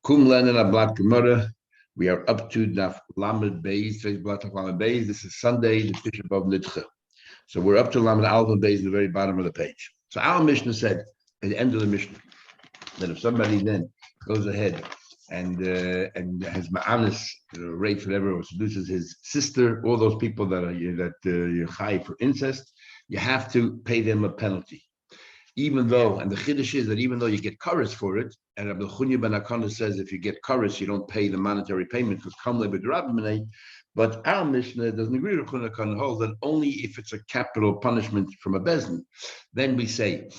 Kum Lenin Ablat Gemara. We are up to Daf Lamed Beis. Today's Blat Lamed Beis. This is Sunday, the Bishop of Nidcha. So we're up to Lamed Alpha Beis, the very bottom of the page. So our Mishnah said at the end of the Mishnah that if somebody then goes ahead and has ma'anis rape, whatever, or seduces his sister, all those people that are you're high for incest, you have to pay them a penalty. Even though, and the chiddush is that even though you get kares for it, and Rabbi Chunya ben Akana says if you get kares, you don't pay the monetary payment because kamle b'drabminei. But our Mishnah doesn't agree with Chunya ben Akana, holds that only if it's a capital punishment from a bezdin, then we say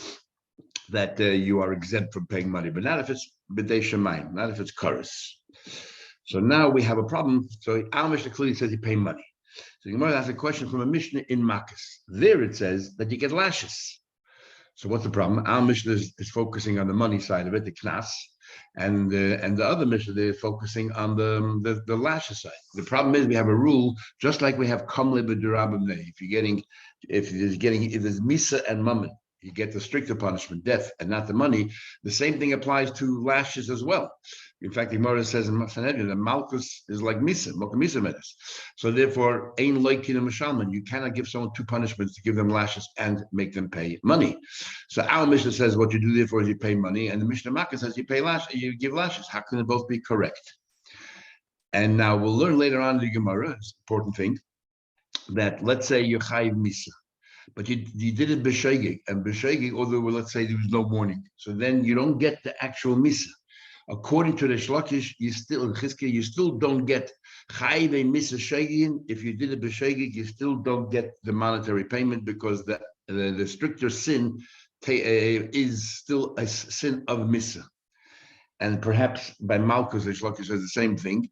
that you are exempt from paying money, but not if it's b'dei shemayim, not if it's kares. So now we have a problem. So our Mishnah clearly says you pay money. So Gemara asks a question from a Mishnah in Makkas. There it says that you get lashes. So what's the problem? Our Mishnah is focusing on the money side of it, the knas, and the other Mishnah is focusing on the lashes side. The problem is we have a rule, just like we have kamle b'derabimnei. If there's misa and mammon, you get the stricter punishment, death, and not the money. The same thing applies to lashes as well. In fact, the Gemara says in Sanhedrin that malchus is like misa, misa medes. So therefore, ein loikin and mishalman. You cannot give someone two punishments to give them lashes and make them pay money. So our Mishnah says what you do therefore is you pay money, and the Mishnah Makkah says you give lashes. How can they both be correct? And now we'll learn later on in the Gemara, it's an important thing, that let's say you're chayiv misa, but you did it b'shegeg, and b'shegeg, although let's say there was no warning, so then you don't get the actual misa. According to the Shlakish, you still don't get chayiv misa shegin. If you did it b'shegeg, you still don't get the monetary payment because the stricter sin is still a sin of misa. And perhaps by Malchus, the Shlakish says the same thing,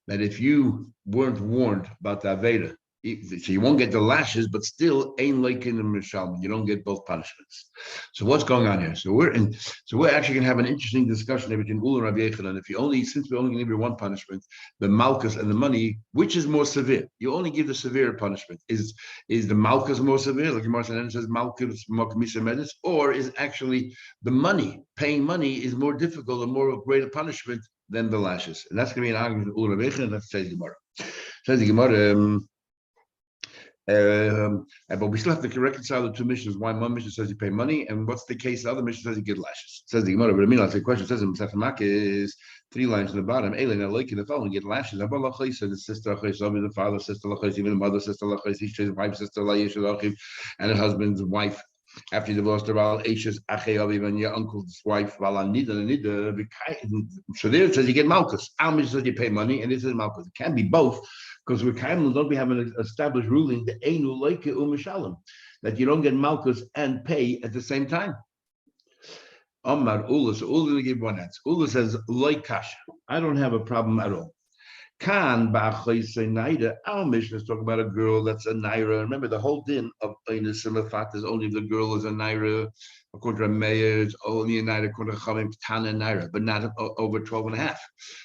that if you weren't warned about the Aveda, so you won't get the lashes, but still ain't like in the mishal. You don't get both punishments. So what's going on here? So we're actually going to have an interesting discussion between Ul and Rabbi Yechanan. Since we only give you one punishment, the malchus and the money, which is more severe? You only give the severe punishment. Is the malchus more severe? Like Martin says, malchus misa medis, or is actually the money, paying money, is more difficult and more greater punishment than the lashes? And that's going to be an argument with Ul and Rabbi Yechanan. That's the Gemara. Says the Gemara. But we still have to reconcile the two missions. Why one mission says you pay money, and what's the case? The other mission says you get lashes. Says the Gemara, but I mean, the question says in Sefamaka is 3 lines in the bottom. Elena like in the following, get lashes. The sister, the father, sister, even the mother, sister, his wife, sister, and the husband's wife. After you divorced her, even your uncle's wife, so there it says you get malchus. Our mission says you pay money, and this is malchus. It can be both. Because we don't have an established ruling that you don't get malchus and pay at the same time. Omar Ula, so Ula will give one answer. Ula says, like kasha, I don't have a problem at all. Kan naira. Our mission is talking about a girl that's a naira. Remember, the whole din of Einis Simafat is only if the girl is a naira. According to a mayor, it's only a naira, according to Chavim, Tana naira, but not over 12 and a half.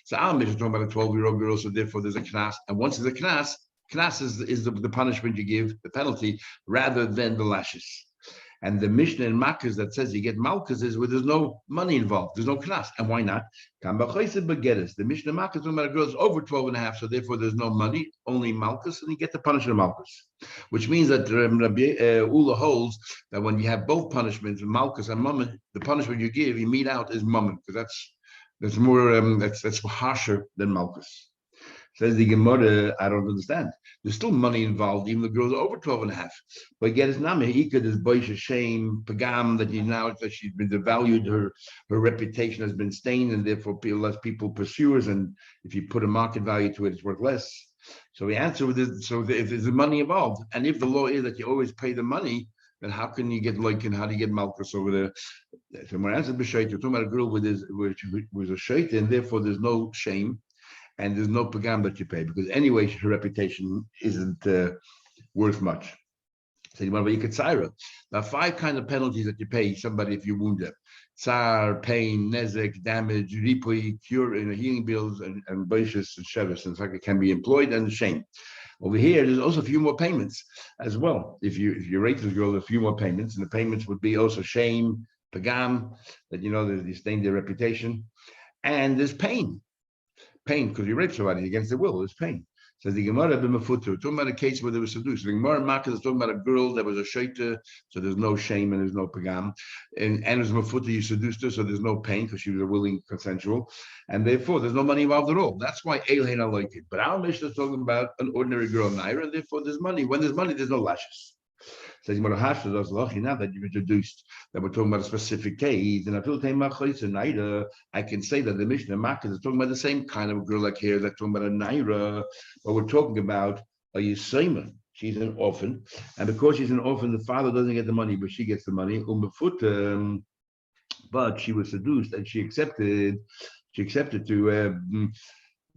So our mission is talking about a 12-year-old girl, so therefore there's a knas. And once there's a knas is the punishment you give, the penalty, rather than the lashes. And the Mishnah in Makkas that says you get malchus is where there's no money involved, there's no knas. And why not? The Mishnah in Makkas, no matter girls over 12 and a half, so therefore there's no money, only malchus, and you get the punishment of malchus. Which means that Rabbi Ula holds that when you have both punishments, malchus and mammon, the punishment you give, you mete out is mammon, because that's more that's harsher than malchus. Says the Gemara, I don't understand. There's still money involved, even the girls are over 12 and a half. But yet it's not Mehika, there's boisha shame, pagam, that she's been devalued, her reputation has been stained, and therefore less people pursue her, and if you put a market value to it, it's worth less. So the answer with this, so if there's money involved, and if the law is that you always pay the money, then how can you get and how do you get malchus over there? So my answer is b'shait, you're talking about a girl with a shait, and therefore there's no shame. And there's no pagam that you pay because anyway her reputation isn't worth much. So you could tsira. Now 5 kind of penalties that you pay somebody if you wound them: tsar, pain, nezek, damage, ripui, cure, healing bills, and baishas and shevis. In fact, it can be employed and shame. Over here, there's also a few more payments as well. If you rate this girl, a few more payments, and the payments would be also shame, pagam, that you stain their reputation. and there's pain because you rape somebody against their will. There's pain. Says the Gemara b'mafuta. Talking about a case where they were seduced. The Gemara Makkah is talking about a girl that was a shaita, so there's no shame and there's no pagam. And as mafuta, you seduced her, so there's no pain because she was a willing, consensual, and therefore there's no money involved at all. That's why Eilhein like it. But our Mishnah is talking about an ordinary girl naira, and therefore there's money. When there's money, there's no lashes. Says now that you've introduced that we're talking about a specific case, and I can say that the Mishnah Makkah is talking about the same kind of girl like here, that's talking about a naira, but we're talking about a yisayma. She's an orphan, and because she's an orphan, the father doesn't get the money, but she gets the money. But she was seduced, and she accepted to.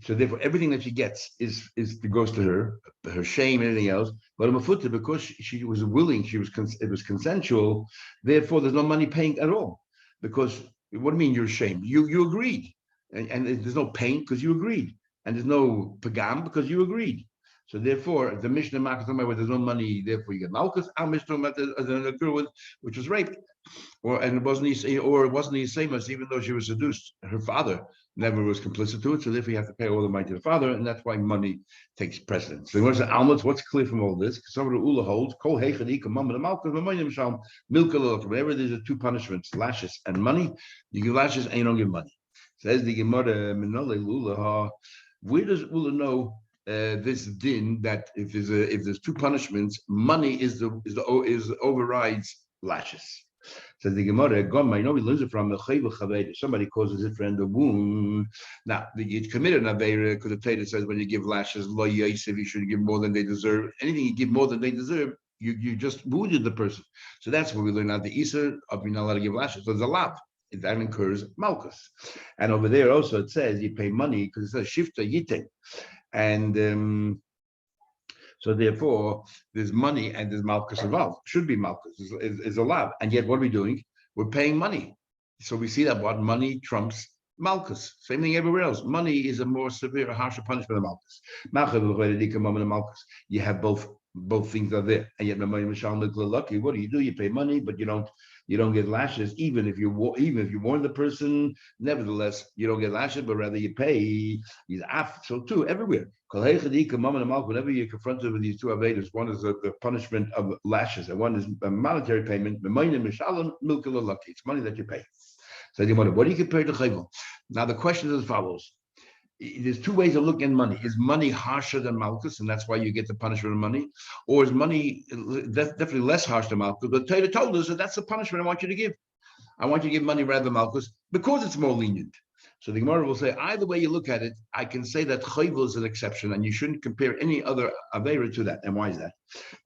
So therefore, everything that she gets goes to her shame and everything else. But Mafuta, because she was willing, it was consensual. Therefore, there's no money paying at all. Because what do you mean you're ashamed? You agreed, and there's no pain because you agreed, and there's no pagam because you agreed. So therefore, the Mishnah Makkah talking about where there's no money, therefore you get malchus. Our Mishnah talking about a girl which was raped, it wasn't the same as even though she was seduced, her father never was complicit to it, so therefore you have to pay all the money to the father, and that's why money takes precedence. So what's clear from all this? Some of the Ula holds, whenever there's two punishments, lashes and money, you give lashes and you don't give money. Says the Gemara, where does Ula know this din that if there's two punishments, money is overrides lashes? So the Gemara, I know we learn it from the somebody causes a friend a wound. Now, you committed an aveira because the Torah says when you give lashes, lo yosef, you should give more than they deserve. Anything you give more than they deserve, you just wounded the person. So that's where we learn out the Isser of being not allowed to give lashes. So there's a lav. That incurs malchus. And over there also it says you pay money because it says shifta yite. And so therefore, there's money and there's malchus involved. Should be malchus is allowed. And yet, what are we doing? We're paying money. So we see that what money trumps malchus. Same thing everywhere else. Money is a more severe, harsher punishment than malchus. You have both things are there. And yet, what do? You pay money, but you don't get lashes, even if you warn the person. Nevertheless, you don't get lashes, but rather you pay. So too, everywhere. Whenever you're confronted with these two avedas, one is the punishment of lashes, and one is a monetary payment. It's money that you pay. So what do you compare to chayvul? Now the question is as follows. There's two ways of looking at money. Is money harsher than malchus, and that's why you get the punishment of money? Or is money definitely less harsh than malchus? But Torah told us that that's the punishment I want you to give. I want you to give money rather than malchus because it's more lenient. So the Gemara will say, either way you look at it, I can say that chayvul is an exception, and you shouldn't compare any other aveira to that. And why is that?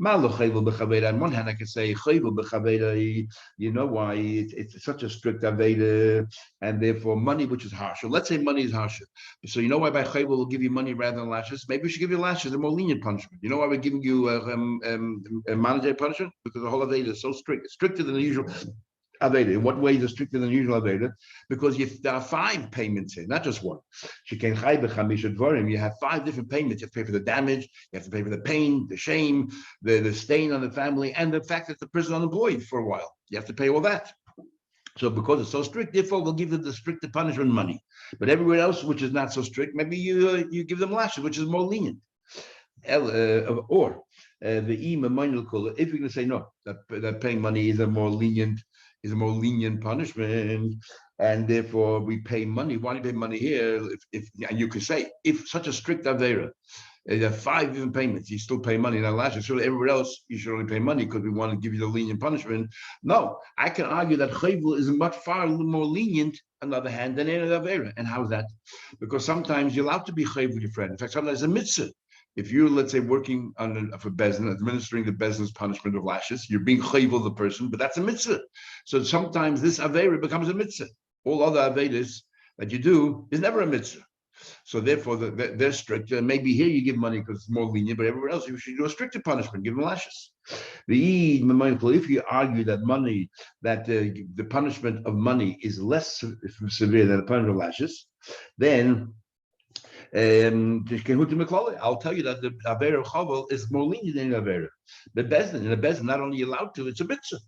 On one hand, I can say chayvul b'chaveira. You know why it's such a strict aveira, and therefore money, which is harsher. Let's say money is harsher. So you know why by chayvul we'll give you money rather than lashes? Maybe we should give you lashes, a more lenient punishment. You know why we're giving you a monetary punishment? Because the whole aveira is so strict, stricter than the usual. Aveda. In what way is it stricter than usual Aveda? Because there are 5 payments here, not just one. You have 5 different payments. You have to pay for the damage, you have to pay for the pain, the shame, the stain on the family, and the fact that the person is unemployed for a while. You have to pay all that. So because it's so strict, therefore we'll give them the stricter punishment money. But everywhere else, which is not so strict, maybe you give them lashes, which is more lenient. Or the if you're going to say no, that paying money is a more lenient punishment, and therefore we pay money. Why do you pay money here? And you could say, if such a strict avera, there are 5 different payments, you still pay money, not lashes. So everywhere else, you should only pay money because we want to give you the lenient punishment. No, I can argue that chayvul is far more lenient, on the other hand, than any other avera. And how is that? Because sometimes you're allowed to be chayvul your friend. In fact, sometimes it's a mitzvah. If you're, let's say, working for bezin, administering the bezin's punishment of lashes, you're being chayvul the person, but that's a mitzvah. So sometimes this avera becomes a mitzvah. All other averas that you do is never a mitzvah. So therefore, they're strict. Maybe here you give money because it's more lenient, but everywhere else you should do a stricter punishment, give them lashes. If you argue that money, that the punishment of money is less severe than the punishment of lashes, then I'll tell you that the Avera of Chavel is more lenient than the Avera. The Bezdin, not only allowed to, it's a mitzvah.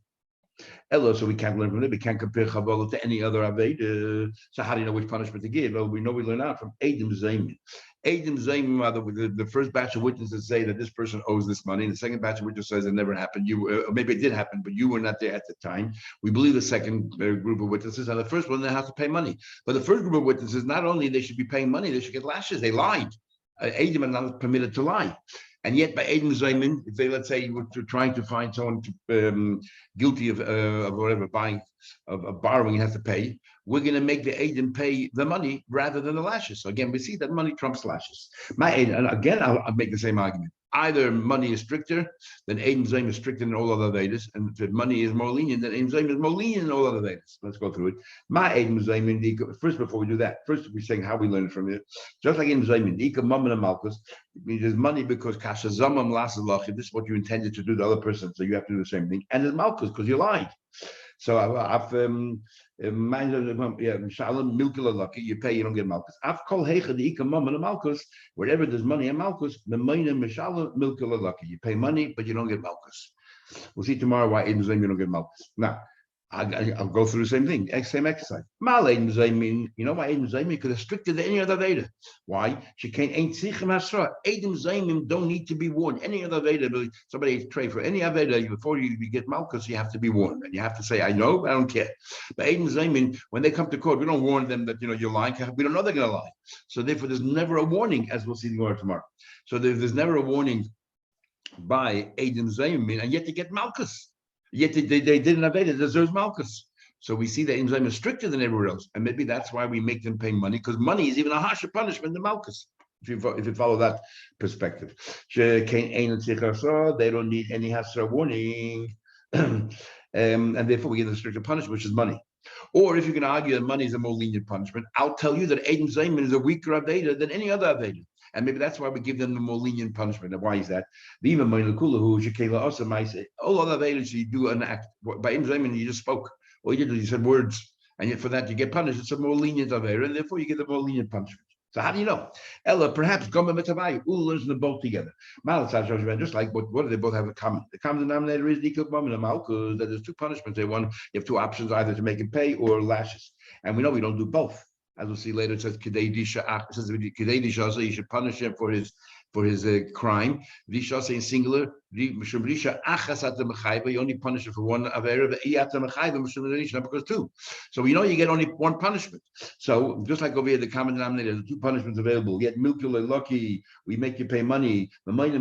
Ella, so we can't learn from it. We can't compare Chabala to any other Aved. So how do you know which punishment to give? Well, we know we learn out from Eidim Zaymin. Eidim Zaymin, the first batch of witnesses say that this person owes this money. And the second batch of witnesses says it never happened. Or maybe it did happen, but you were not there at the time. We believe the second group of witnesses, and the first one, they have to pay money. But the first group of witnesses, not only they should be paying money, they should get lashes. They lied. Eidim are not permitted to lie. And yet, by Eidim Zaymin, if they, let's say, you were trying to find someone guilty of whatever, buying, of borrowing, you have to pay, we're going to make the Eidim pay the money rather than the lashes. So again, we see that money trumps lashes. And again, I'll make the same argument. Either money is stricter, then Eidim Zayim is stricter than all other Vedas, and if money is more lenient, then Eidim Zayim is more lenient than all other Vedas. Let's go through it. My Eidim Zayim, first, before we do that, first we're saying how we learn from it. Just like Eidim Zayim, Ika Mammon and Malchus, it means there's money because Kasha Zamam Lasalachi, this is what you intended to do to the other person, so you have to do the same thing. And there's Malchus because you lied. So I've Shalom Milkulalaki, you pay, you don't get Malchus. I've called Hecha the Ika Mammon and Malchus, wherever there's money and Malchus, you pay money, but you don't get Malchus. We'll see tomorrow why Eidim Zayim you don't get Malchus. Now, I'll go through the same thing, same exercise. Mal Eidim Zayim, you know why Eidim Zayim? Because it's stricter than any other Veda. Why? Eidim Zayim don't need to be warned. Any other Veda, somebody trade for any other Veda, before you get Malchus, you have to be warned. And you have to say, I know, but I don't care. But Eidim Zayim, when they come to court, we don't warn them that you're lying. We don't know they're going to lie. So therefore, there's never a warning, as we'll see tomorrow. So there's never a warning by Eidim Zayim, and yet they get Malchus. Yet they didn't have it. It deserves Malchus. So we see that Eidim Zayim is stricter than everywhere else, and maybe that's why we make them pay money, because money is even a harsher punishment than Malchus. If you follow that perspective, they don't need any hasra warning, and therefore we give them stricter punishment, which is money. Or if you can argue that money is a more lenient punishment, I'll tell you that Eidim Zayim is a weaker Aveda than any other Aveda. And maybe that's why we give them the more lenient punishment. And why is that? All other Vedas, you do an act. By Eidim Zayim, you just spoke. All you did was you said words. And yet for that, you get punished. It's a more lenient Aveda, and therefore you get the more lenient punishment. So how do you know? Ella, perhaps Gomba Metavai, Ula learns them both together. Just like what do they both have in common? The common denominator is Nikil Mom and Malchus, that there's two punishments. You have two options, either to make him pay or lashes. And we know we don't do both. As we'll see later, it says Kedei Disha, so you should punish him for his crime. Disha in singular, you only punish him for one avera, not because two. So we know you get only one punishment. So just like over here, the common denominator, the two punishments available. Yet milkula lucky, we make you pay money. And you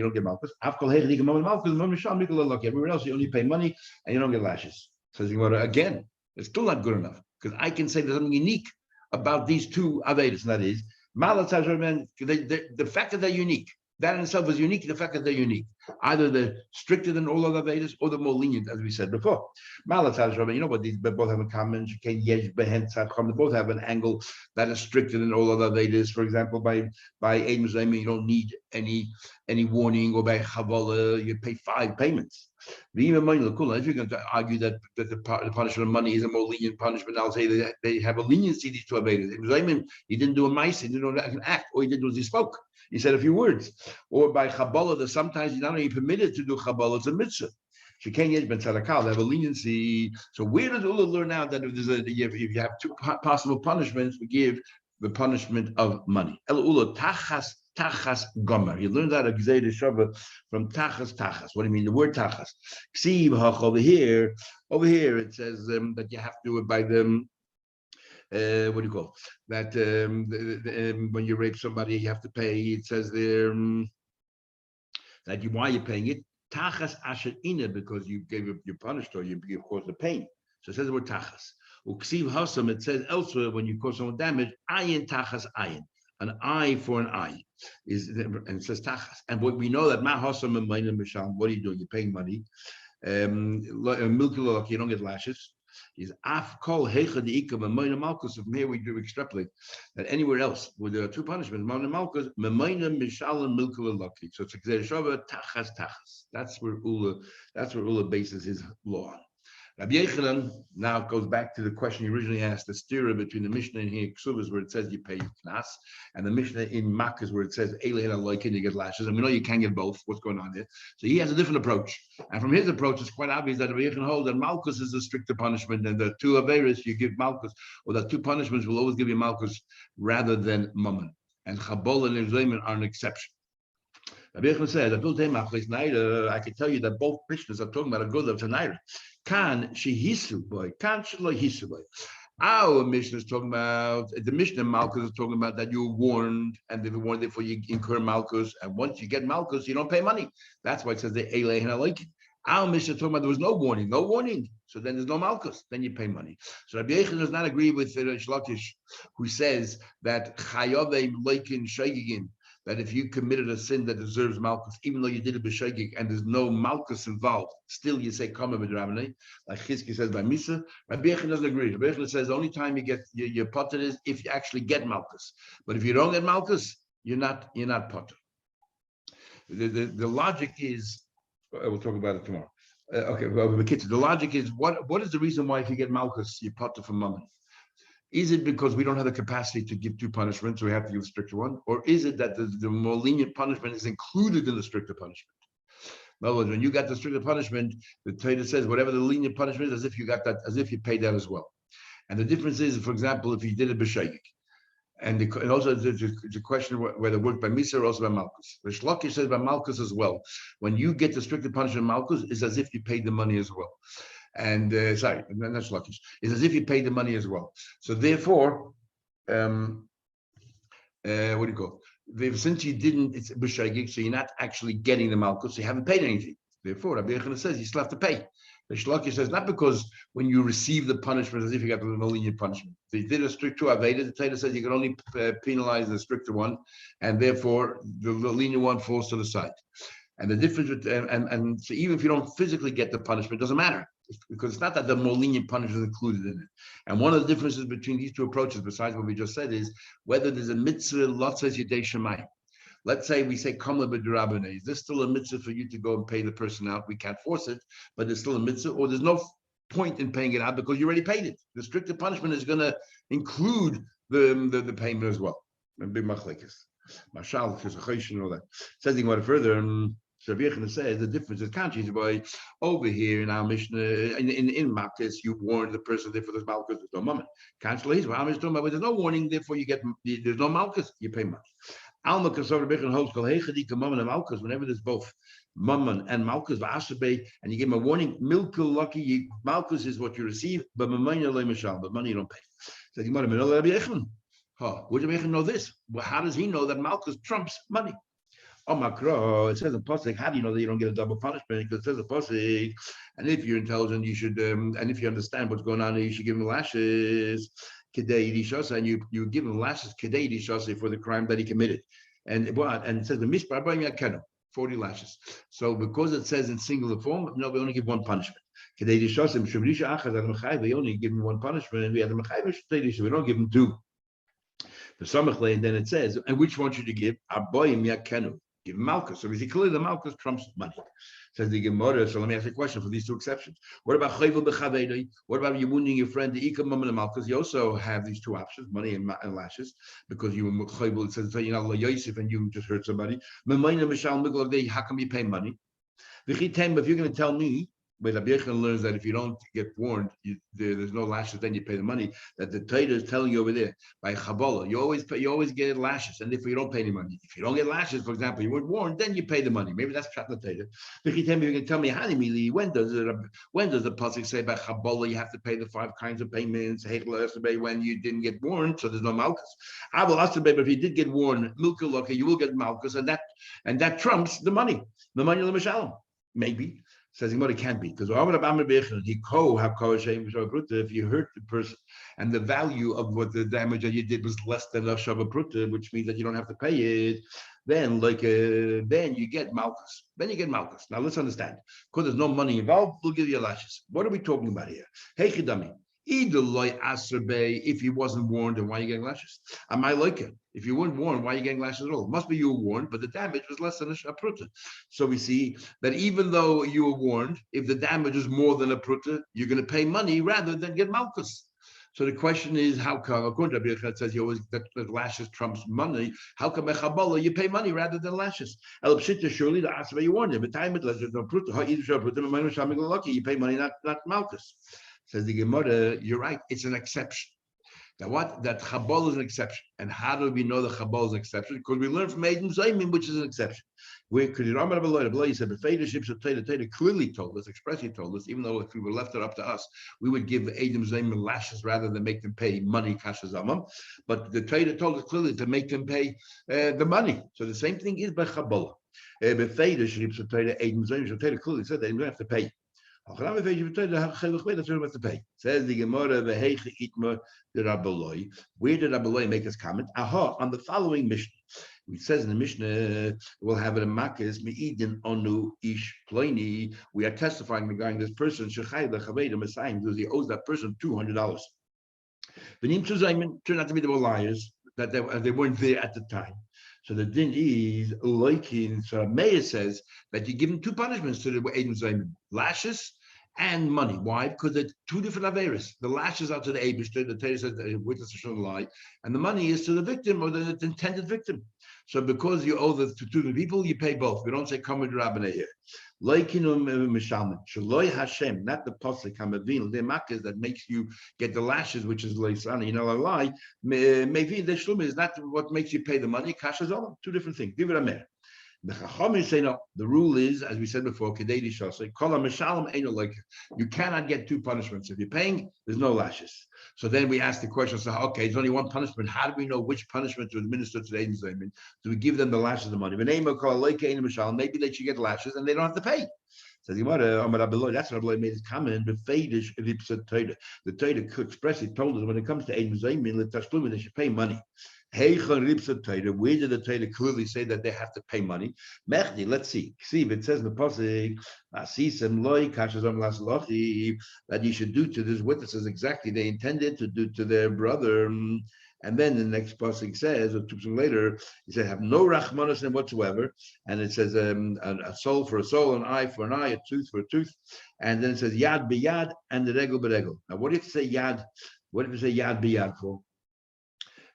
don't get malchus. Everywhere else you only pay money and you don't get lashes. Says again, it's still not good enough. Because I can say there's something unique about these two Avedas, and that is, the fact that they're unique, that in itself is unique, the fact that they're unique. Either they're stricter than all other Vedas, or they're more lenient, as we said before. You know what these both have in common? They both have an angle that is stricter than all other Vedas. For example, by Eidim Zayim, you don't need any warning, or by Chavala, you pay 5 payments. If you're going to argue that the punishment of money is a more lenient punishment, I'll say that they have a leniency, these two Avedas. He didn't do a mice, he didn't do an act, all he did was he spoke. He said a few words. Or by Kabbalah, that sometimes he's not only permitted to do Kabbalah, it's a mitzvah. She can't yet, but Tzadakah, they have a leniency. So where does Ula learn now that if you have two possible punishments, we give the punishment of money? El Ula Tachas Gomer. He learned that Gzei Shava from Tachas. What do you mean? The word Tachas. Ksiv Hach over here it says that you have to by them. What do you call that? When you rape somebody, you have to pay. It says there that why are you paying it? Tachas asher ina, because you punished or you caused the pain. So it says the word Tachas. Uksiv Hasam. It says elsewhere when you cause someone damage, ayin Tachas ayin. An eye for an eye and it says Tachas. And what we know that Ma Hasam and Maina Mishal, what are you doing? You're paying money. Milkulok, you don't get lashes. Is af kol hecha the ikam and Maina Malchus. From here we do extrapolate that anywhere else where there are two punishments, Maina Malchus, Maina Mishal and Milkulok. So it's Gzei Shava Tachas. That's where Ula bases his law on. Rabbi Yechanan now goes back to the question you originally asked, the stira between the Mishnah in here, Kesuvos, where it says you pay knas, and the Mishnah in Makkos, where it says Eilein Aloikin, you get lashes. And we know you can't get both. What's going on there? So he has a different approach. And from his approach, it's quite obvious that Rabbi Yechanan holds that Malchus is a stricter punishment, and the two Averis you give Malchus, or the two punishments will always give you Malchus rather than Mammon. And Chabol and Zayman are an exception. Rabbi Yechanan says, I can tell you that both Mishnahs are talking about a good of Tanaira. Kan shehisu boy, kan shelo hisu boy. Our Mishnah is talking about the Mishnah Malchus is talking about that you're warned, and if you're warned, therefore you incur Malchus, and once you get Malchus, you don't pay money. That's why it says the Eilein Aloikin. Our Mishnah is talking about there was no warning, so then there's no Malchus, then you pay money. So Rabbi Yechanan does not agree with Shlokish, who says that Chayovei Leikin Shaygin, that if you committed a sin that deserves Malchus, even though you did it b'shegig and there's no Malchus involved, still you say Kama b'drabnei, like Chizki says by Misa. Rabbi Yechanan doesn't agree. Rabbi Yechanan says the only time you get your potter is if you actually get Malchus. But if you don't get Malchus, you're not potter. The logic is, we'll talk about it tomorrow. The logic is what is the reason why if you get Malchus, you potter from Mammon? Is it because we don't have the capacity to give two punishments, so we have to give a stricter one? Or is it that the more lenient punishment is included in the stricter punishment? In other words, when you got the stricter punishment, the Torah says whatever the lenient punishment is, as if you got that, as if you paid that as well. And the difference is, for example, if you did it b'shegig, and also the question whether it worked by Misa or also by Malchus. The Shlokish says by Malchus as well. When you get the stricter punishment, Malchus is as if you paid the money as well. And sorry, not Shlokish. It's as if you paid the money as well. So therefore, what do you call it? Since you didn't, it's b'shegig, so you're not actually getting the Malchus, so you haven't paid anything. Therefore, Rabbi Yechanan says you still have to pay. The Shlokish says not because when you receive the punishment as if you got the lenient punishment. If you did a strict two Aveda, the Torah says you can only penalize the stricter one, and therefore the lenient one falls to the side. And the difference with and so even if you don't physically get the punishment, it doesn't matter. Because it's not that the more lenient punishment is included in it. And one of the differences between these two approaches, besides what we just said, is whether there's a mitzvah, lot says Yidei Shemayim. Let's say we say Kamla b'drabbanei. Is this still a mitzvah for you to go and pay the person out? We can't force it, but there's still a mitzvah, or there's no point in paying it out because you already paid it. The stricter punishment is going to include the payment as well. And big machlekes. Mashal, and all that. Says he went further. So Rabbi Yechanan says the difference is conscious by over here in our Mishnah in Makkos you warn the person therefore there's Malchus, there's no Mammon. Cancellations, well, I'm just talking about there's no warning, therefore there's no Malchus, you pay money. Alma Kasor Rabbi Yechanan holds called Heichadika Mammon and Malchus whenever there's both Mammon and Malchus v'asabei, and you give him a warning. Milkul lucky Malchus is what you receive, but money you don't pay. So you might have been Rabbi Yechanan. Would Rabbi Yechanan know this? Well, how does he know that Malchus trumps money? Oh, Makro, it says in Pasuk, how do you know that you don't get a double punishment? Because it says in Pasuk, and if you're intelligent, you should, and if you understand what's going on, you should give him lashes, Kedei Dishasa, and you give him lashes, Kedei Dishasa, for the crime that he committed. And what? And it says the Mishpar B'Yam Yakenu, 40 lashes. So because it says in singular form, no, we only give one punishment. Kedei Dishasa, Shavrisha Achaz, and Mechai, we only give him one punishment, and we have the Mechai, we don't give him two. The Samachle, and then it says, and which one should you give? Aboyim Yakenu. Give Malchus. So is he clearly the Malchus trumps money? Says the Gemara. So let me ask a question for these two exceptions. What about Chayvel b'Chavedei? What about you wounding your friend, the Ikam Mammon and Malchus? You also have these two options, money and lashes, because you were Chayvel. It says you're not Yosef and you just hurt somebody. How come you pay money? If you're going to tell me, but Rabbi Yechanan learns that if you don't get warned, there's no lashes, then you pay the money. That the Torah is telling you over there by Chabola, you always get lashes, and if you don't pay any money, if you don't get lashes, for example, you weren't warned, then you pay the money. Maybe that's Pshat the Torah. You can tell me when does the pasuk say by Chabola you have to pay the 5 kinds of payments? When you didn't get warned, so there's no Malchus. I will ask the baby if you did get warned, Milkulaka, you will get Malchus, and that trumps the money. The money of the Mishalom. Maybe. Says it can't be because if you hurt the person and the value of what the damage that you did was less than a shavapruta, which means that you don't have to pay it, then then you get Malchus. Now let's understand. Because there's no money involved, we'll give you lashes. What are we talking about here? Hey Chidami, Either loy aserbay, if he wasn't warned, then why are you getting lashes? Am I like it? If you weren't warned, why are you getting lashes at all? It must be you were warned, but the damage was less than a pruta. So we see that even though you were warned, if the damage is more than a pruta, you're going to pay money rather than get malchus. So the question is, how come, according to Rabbi Yochanan, says you always that lashes trumps money. How come Mechabola you pay money rather than lashes? El Pshita, surely the Asva you warned him. But time it there's no pruta. You pay money, not malchus. Says the Gemara, you're right. It's an exception. Now, what? That Chabal is an exception. And how do we know that Chabal is an exception? Because we learn from Eidem Zaymin, which is an exception. Because you said the Federship Taylor clearly told us, expressly told us, even though if we were left it up to us, we would give Eidem Zaymin lashes rather than make them pay money, Kashazamam. But the Taylor told us clearly to make them pay the money. So the same thing is by Chabal. But Federship Taylor, Eidem Zaymin, Taylor clearly said they don't have to pay. Says the Gemara, the Rabbaloi. Where did Rabbaloi make his comment? On the following Mishnah. It says in the Mishnah, we'll have it in Makkis, Me'idin Onu Ish Ploini. We are testifying regarding this person, because he owes that person $200. Benim Tuzayman turned out to be they were liars, that they weren't there at the time. So the din is like in so Meir says that you give him two punishments to the Eidem Zayman, lashes and money. Why? Because they're two different averas. The lashes are to the Eibishter, the Torah says the witness shouldn't lie, and the money is to the victim or the intended victim. So because you owe to two different people, you pay both. We don't say come with Rabbanah here. Laikinum mishalman, shaloi Hashem, not the pasuk hamavin, the makkah that makes you get the lashes, which is leisani, you know, a lie. Maybe the shlum is not what makes you pay the money. Kashas olam, two different things. Give it a mer. The Chachamim say no. The rule is, as we said before, kedei dishasei, kol mishalam ain't like you cannot get two punishments. If you're paying, there's no lashes. So then we ask the question: so okay, there's only one punishment. How do we know which punishment to administer to the Eidem Zaymin? Do we give them the lashes, the money? Maybe they should get lashes and they don't have to pay. Says that's what Rabbi made his comment. The Torah expressly told us when it comes to Eidem Zaymin, they should pay money. Where did the Torah clearly say that they have to pay money? Mechdi, let's see. See if it says in the pasuk, that you should do to these witnesses exactly they intended to do to their brother. And then the next pasuk says, or 2 pasuk later, he said, have no rachmanos in whatsoever. And it says a soul for a soul, an eye for an eye, a tooth for a tooth. And then it says yad b'yad and the regel b'regel. Now, what if you say yad? What if you say yad b'yad for?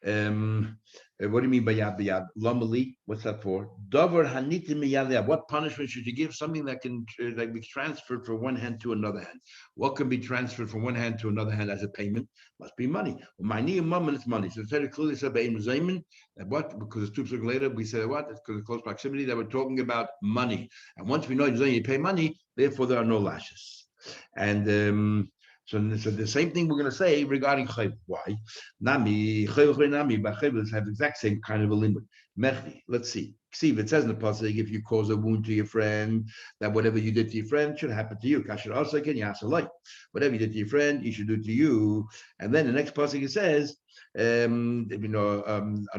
What do you mean by yad b'yad? Lamali, what's that for? Davar hanitim miyad. What punishment should you give? Something that can be transferred from one hand to another hand. What can be transferred from one hand to another hand as a payment? Must be money. My niyam it's money. So the Torah clearly said by Zayman that what? Because it's 2 seconds later we said what? It's because of close proximity that we're talking about money. And once we know you pay money, therefore there are no lashes. And so the same thing we're going to say regarding chayv. Why? Nami but chayv have the exact same kind of a limit. Mechdi. Let's see. See if it says in the pasuk, if you cause a wound to your friend, that whatever you did to your friend should happen to you. Kasher also can yasalai. Whatever you did to your friend, you should do to you. And then the next pasuk it says, an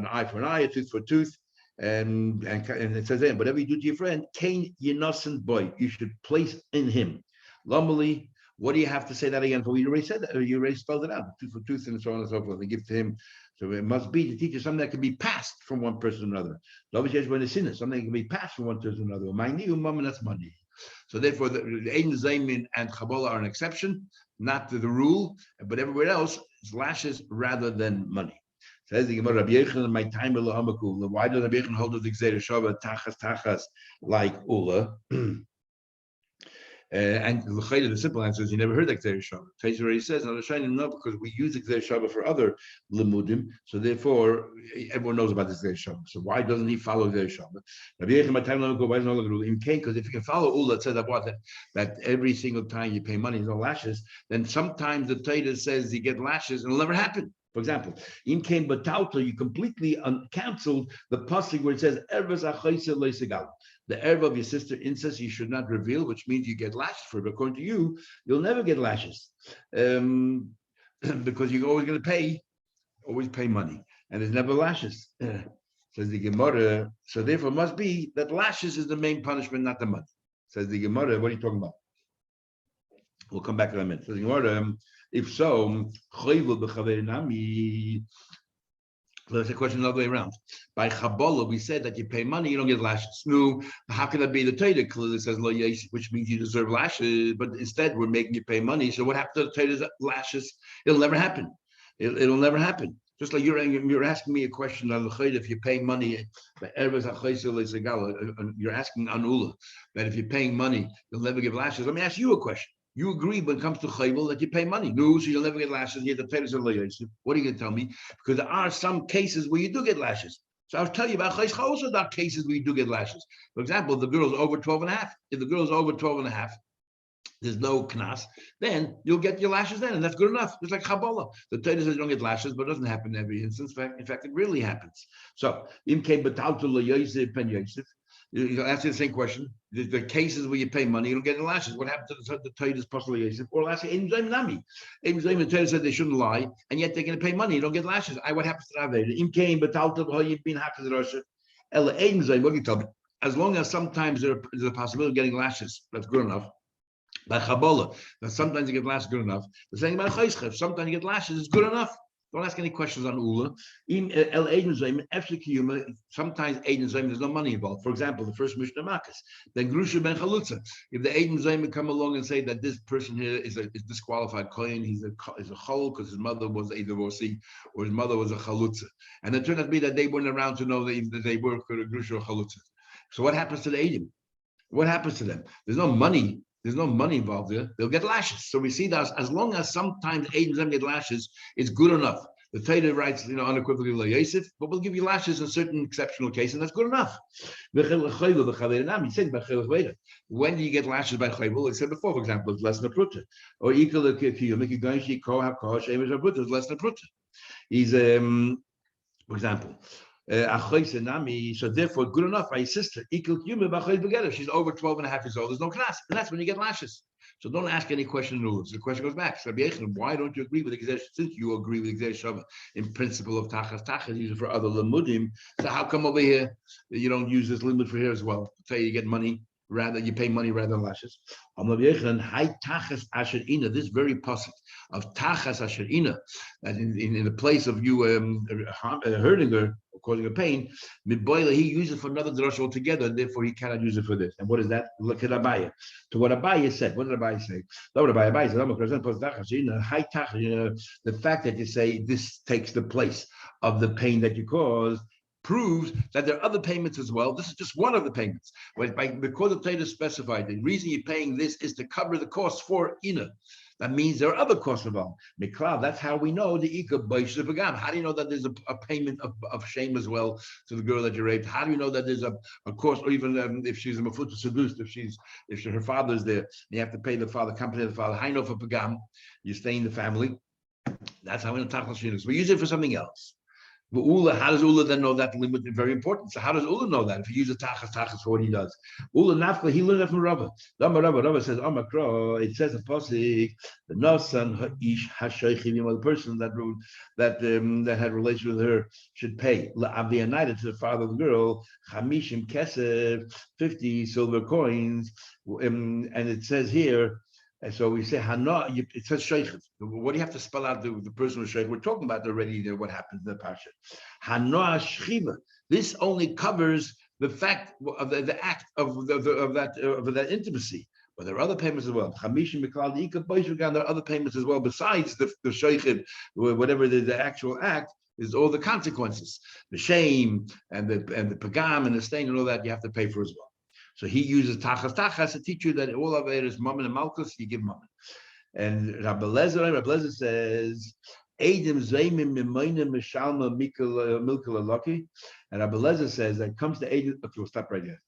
eye for an eye, a tooth for a tooth. And it says then, whatever you do to your friend, kain innocent boy, you should place in him. Lamali. What do you have to say that again for? You already said that, or you already spelled it out, tooth for tooth, and so on and so forth. They give to him. So it must be to teach you something that can be passed from one person to another. Obviously, when it's sin, something that can be passed from one person to another. My new mom, that's money. So therefore, the Eidem Zaymin and Kabbalah are an exception, not to the rule, but everywhere else, it's lashes rather than money. Says the Gemara, Rabbi Yochanan, my time why does Rabbi Yochanan hold the Gzeir Shabbat tachas like Ula? And the simple answer is you never heard Gzeir Shabbat. Taisa already says, no, because we use Gzeir Shabbat for other limudim, so therefore everyone knows about the Gzeir Shabbat. So why doesn't he follow Gzeir Shabbat? Because if you can follow Ula, it says that every single time you pay money, no lashes, then sometimes the Taita says you get lashes and it'll never happen. For example, in came batauto, you completely canceled the pasuk where it says the erva of your sister incest you should not reveal, which means you get lashes for it. But according to you, you'll never get lashes because you're always going to always pay money, and there's never lashes. Says the Gemara. So therefore, it must be that lashes is the main punishment, not the money. Says the Gemara. What are you talking about? We'll come back to that in a minute. Says the Gemara. If so, choyvel b'chaver nami. There's a question another way around. By Chabola, we said that you pay money, you don't get lashes. No, how can that be? The Torah clearly says lo yesh, which means you deserve lashes, but instead we're making you pay money. So what happens to the Torah's lashes? It'll never happen. It'll never happen. Just like you're asking me a question on the Chayda, if you pay money, you're asking Anula that if you're paying money, you'll never give lashes. Let me ask you a question. You agree when it comes to chayvel that you pay money. No, so you'll never get lashes. You have to pay this. What are you going to tell me? Because there are some cases where you do get lashes. So I'll tell you about chayshcha also there are cases where you do get lashes. For example, if the girl's over 12 and a half. If the girl's over 12 and a half, there's no knas, then you'll get your lashes then, and that's good enough. It's like Kabbalah. The Torah says you don't get lashes, but it doesn't happen in every instance. In fact, it really happens. So, im came betaltu Yosef ben Yosef. You answer the same question. The cases where you pay money, you don't get any lashes. What happened to the Torah's possible Yosef? Or last Ein Zaim Nami. Ein Zaim, the Torah said they shouldn't lie, and yet they're going to pay money. You don't get lashes. What happens to Raveh? Im came betaltu Hoyim bin Hakaz Rosh. Ela Ein Zaim. What do you tell me? As long as sometimes there's a possibility of getting lashes, that's good enough. By Chabola, that sometimes you get lashes good enough. The saying about Chayschef, sometimes you get lashes is good enough. Don't ask any questions on Ula. Sometimes Aiden Zayim, there's no money involved. For example, the first Mishnah Makas. Then Grusha ben Chalutza. If the Aiden Zayim come along and say that this person here is disqualified Kohen, he's a Chol because his mother was a divorcee or his mother was a Chalutza. And it turned out to be that they weren't around to know that they were Grusha or Chalutza. So what happens to the Aiden? What happens to them? There's no money. There's no money involved there. They'll get lashes. So we see that as long as sometimes Aiden Zem get lashes, it's good enough. The Torah writes, unequivocally like Yosef, but we'll give you lashes in certain exceptional cases, and that's good enough. He said, when do you get lashes by chayvul? I said before, for example, it's less than a pruta. Or equal to it's less than a pruta. He's, for example, so therefore, good enough. My sister, she's over 12 and a half years old. There's no class, and that's when you get lashes. So don't ask any question rules. The question goes back. Why don't you agree with Exer? Since you agree with Exer Shava in principle of tachas use it for other limudim. So how come over here you don't use this limud for here as well? Say you get money you pay money rather than lashes. This very pasuk of tachas asherina, that in the place of you hurting her, causing her pain, he uses for another drasha altogether, and therefore he cannot use it for this. And what is that? Look at Abaya. To what Abaya said. What did Abaya say? The fact that you say this takes the place of the pain that you caused proves that there are other payments as well. This is just one of the payments. Because the Torah specified, the reason you're paying this is to cover the costs for Ina. That means there are other costs involved. Miklav, that's how we know the Ika Baish Pagam. How do you know that there's a payment of shame as well to the girl that you raped? How do you know that there's a cost, or even if she's a Mafuta seduced, if her father's there, you have to pay the father, company of the father. How do you know for Pagam? You stay in the family. That's how we know Tachal Shinus. We use it for something else. But Ula, how does Ula then know that limit is very important? So how does Ula know that if he uses tachas for what he does? Ula nafka, he learned that from Rava. Rava says, it says in Pasik, the Nasan ish hashaychim, the person that had relation with her should pay la'aviyanida to the father of the girl, chamishim kesef, 50 silver coins, and it says here. And so we say Hana. It says Sheikh. What do you have to spell out the person who's Sheikh? We're talking about already what happens in the parsha. Hana Shchiva. This only covers the fact of the act of that intimacy. But there are other payments as well. Chamishim Miklal Ika. There are other payments as well besides the Sheikh, whatever the actual act. Is all the consequences, the shame and the pagam and the stain and all that you have to pay for as well. So he uses tachas to teach you that all of it is mammon and malchus, you give mammon. And Rabbi Lezer says, Eidim Zaymim Mimoina Mishalma Milkala Lucky. And Rabbi Lezer says that comes to Eidim, okay, we'll stop right here.